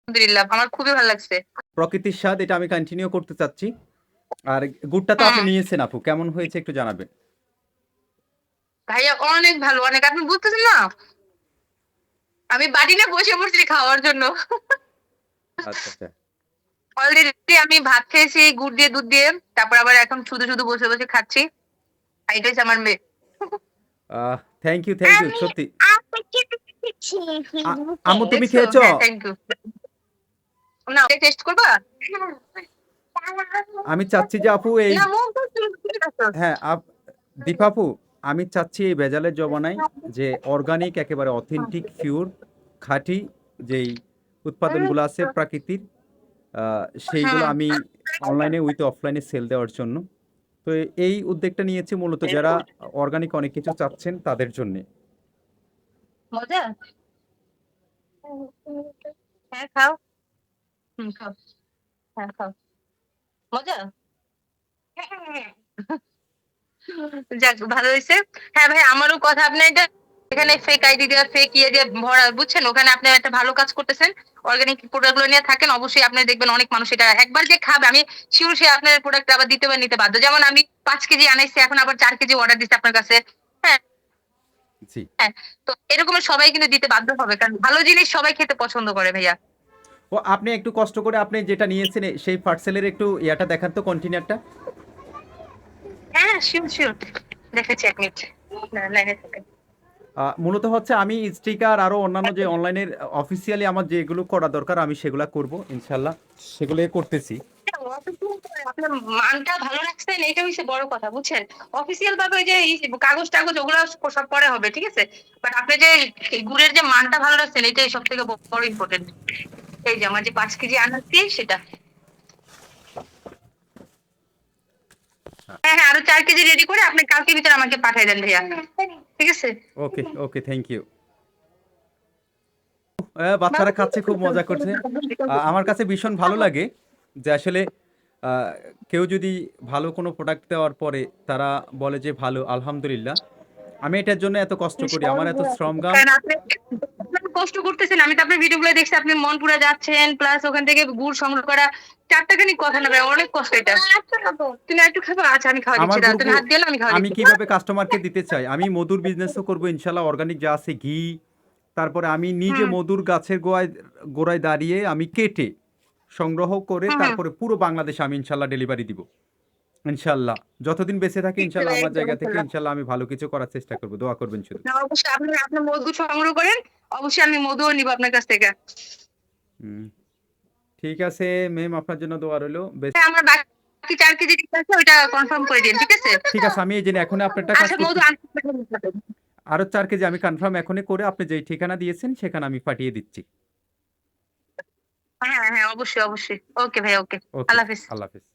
আলহামদুলিল্লাহ, আমার খুবই ভালো লাগছে। প্রকৃতির স্বাদ এটা আমি কন্টিনিউ করতে চাচ্ছি। আর গুড়টা তো আপনি হুম নিয়েছেন আপু, কেমন হয়েছে একটু জানাবেন। ভাইয়া অনেক ভালো, অনেক। আপনি বুঝতেছেন না, আমি বাড়ি না বসে পড়ছি খাওয়ার জন্য। আচ্ছা আচ্ছা। অলরেডি আমি ভাত খেয়েছি গুড় দিয়ে, দুধ দিয়ে। তারপর আবার এখন শুধু শুধু বসে বসে খাচ্ছি। আর এটাই হচ্ছে আমার মেয়ে। থ্যাংক ইউ আমি সত্যি। আপনাকে দিচ্ছি আম্মু তুমি দেখছো? খেয়েছো? হ্যাঁ, থ্যাংক ইউ। না, টেস্ট করবা? আমি চাচ্ছি যে আপু এই, না, মুখ তো চুল ঠিক আছে। হ্যাঁ দীপাপু, আমি চাচ্ছি এই ভেজালের জমানায় যে অর্গানিক একেবারে অথেন্টিক পিওর খাঁটি যেই উৎপাদনগুলো আছে প্রাকৃতিক, সেইগুলো হুম। আমি অনলাইনে উইথ অফলাইনে সেল দেওয়ার জন্য। তো এই উদ্যোগটা নিয়েছি মূলত যারা অর্গানিক অনেক কিছু চাচ্ছেন তাদের জন্য। মজা? হ্যাঁ, খাও। খাও। হ্যাঁ, খাও। মজা? যাক, ভালো হয়েছে। হ্যাঁ ভাই, আমারও কথা, আপনি এটা এখানে ফেক আইডি দিয়ে ফেক ইয়ে দিয়ে ভরা, বুঝছেন? ওখানে আপনি একটা ভালো কাজ করতেছেন। অর্গানিক প্রোডাক্ট গুলো নিয়ে থাকেন, অবশ্যই আপনি দেখবেন অনেক মানুষ এটা একবার যে খাবে, আমি শিওর সে আপনার প্রোডাক্ট আবার দিতে বা নিতে বাধ্য। যেমন আমি 5 কেজি আনাইছি, এখন আবার 4 কেজি অর্ডার দিচ্ছি আপনার কাছে। হ্যাঁ। জি। হ্যাঁ। তো এরকম সবাই কিন্তু দিতে বাধ্য হবে, কারণ ভালো জিনিস সবাই খেতে পছন্দ করে ভাইয়া। ও আপনি একটু কষ্ট করে আপনি যেটা নিয়েছেন সেই পার্সেলের একটু ইয়াটা দেখান তো, কন্টেনারটা। হ্যাঁ, শিওর শিওর। দেখেছি, 1 মিনিট। লাইনে থাকেন। মূলত হচ্ছে আমি স্টিকার আরো অন্যান্য যে অনলাইনের অফিসিয়ালি আমার যেগুলো করা দরকার আমি সেগুলো করব ইনশাল্লাহ, সেগুলোই করতেছি। আপনার মানটা ভালো রাখছেন, এটা হচ্ছে বড় কথা, বুঝছেন? অফিসিয়াল ভাবে ওই যে কাগজ টাগজ ওগুলো সব পরে হবে, ঠিক আছে। বাট আপনি যে এই গুড়ের যে মানটা ভালো রাখছেন, এটাই সব থেকে বড় ইম্পর্টেন্ট। এই যে আমার যে 5 কেজি আনাচ্ছি সেটা। হ্যাঁ হ্যাঁ, আরো 4 কেজি রেডি করে আপনি কালকে ভিতরে আমাকে পাঠিয়ে দেন ভাইয়া, ঠিক আছে? ওকে ওকে, থ্যাংক ইউ। বাচ্চারা খাচ্ছে, খুব মজা করছে। আমার কাছে ভীষণ ভালো লাগে যে আসলে আহ, কেউ যদি ভালো কোনো প্রোডাক্ট দেওয়ার পরে তারা বলে যে ভালো, আলহামদুলিল্লাহ। আমি এটার জন্য এত কষ্ট করি, আমার এত শ্রমগাম। কারণ আপনি কষ্ট করতেছেন, আমি তো আপনার ভিডিও গুলো দেখছি, আপনি মন পুরা যাচ্ছেন, প্লাস ওখান থেকে গুড় সংগ্রহ করা। চারটাখানি কথা না ভাই, অনেক কষ্ট এটা। তুমি একটু খাবো? আচ্ছা, আমি খাওয়া দিচ্ছি, আমার দাঁড়া, তুমি গুরুকুল হাত দিয়ে আমি খাওয়া আমি দিচ্ছি। কিভাবে কাস্টমারকে দিতে চাই, আমি মধুর বিজনেসও করব ইনশাল্লাহ, অর্গানিক যা আছে ঘি। তারপরে আমি নিজে হুম মধুর গাছের গোড়ায় গোড়ায় দাঁড়িয়ে আমি কেটে সংগ্রহ করে হুম হুম। তারপরে পুরো বাংলাদেশে আমি ইনশাল্লাহ ডেলিভারি দিব ইনশাল্লাহ। যতদিন বেঁচে থাকি ইনশাল্লাহ আমার জায়গা থেকে ইনশাল্লাহ আমি ভালো কিছু করার চেষ্টা করব, দোয়া করবেন শুধু। না, অবশ্যই আপনি আপনার মধু সংগ্রহ করেন। অবশ্যই আমি মধুও নিবো আপনার কাছ থেকে। হুম, ঠিক আছে ম্যাম, আপনার জন্য দোয়া রইলো বেশ। হ্যাঁ, আমার বাকি 4 কেজি আছে, ওইটা কনফার্ম করে দিন, ঠিক আছে? ঠিক আছে, আমি এই যে এখন আপনারটা কাজ আচ্ছা, মধু করতেছি। আনতে হবে। আরো 4 কেজি আমি কনফার্ম এখনই করে আপনি যেই ঠিকানা দিয়েছেন সেখানে আমি পাঠিয়ে দিচ্ছি। হ্যাঁ হ্যাঁ, অবশ্যই অবশ্যই। ওকে ভাই, ওকে। ওকে, আল্লাহ হাফিজ। আল্লাহ হাফিজ।